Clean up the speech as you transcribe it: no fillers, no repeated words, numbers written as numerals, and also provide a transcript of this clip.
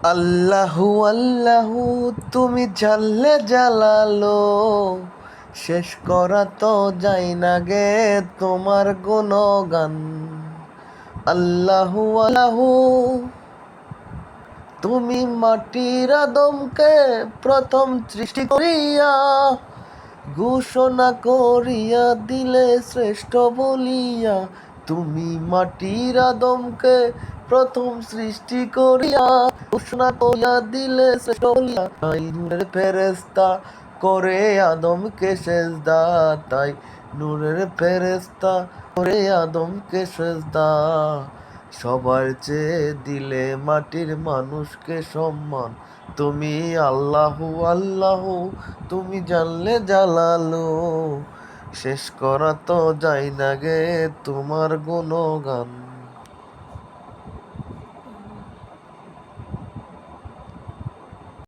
আল্লাহু আল্লাহু তুমি জানলে জালালো, শেষ করা তো যায় না গে তোমার গুণগান। আল্লাহু আল্লাহু তুমি মাটির আদমকে প্রথম সৃষ্টি করিয়া ঘোষণা করিয়া দিলে শ্রেষ্ঠ বলিয়া। তুমি মাটির আদমকে প্রথম সৃষ্টি করিয়া ঘোষণা করিয়া দিলে শ্রেষ্ঠ বলিয়া। তাই নূরের ফেরেশতা করে আদমকে সেজদা, তাই নূরের ফেরেশতা করে আদমকে সেজদা। সবার চেয়ে দিলে মাটির মানুষকে সম্মান। তুমি আল্লাহু আল্লাহু তুমি জানলে জালালো, শেষ করা তো যায় না গে তোমার গুণগান।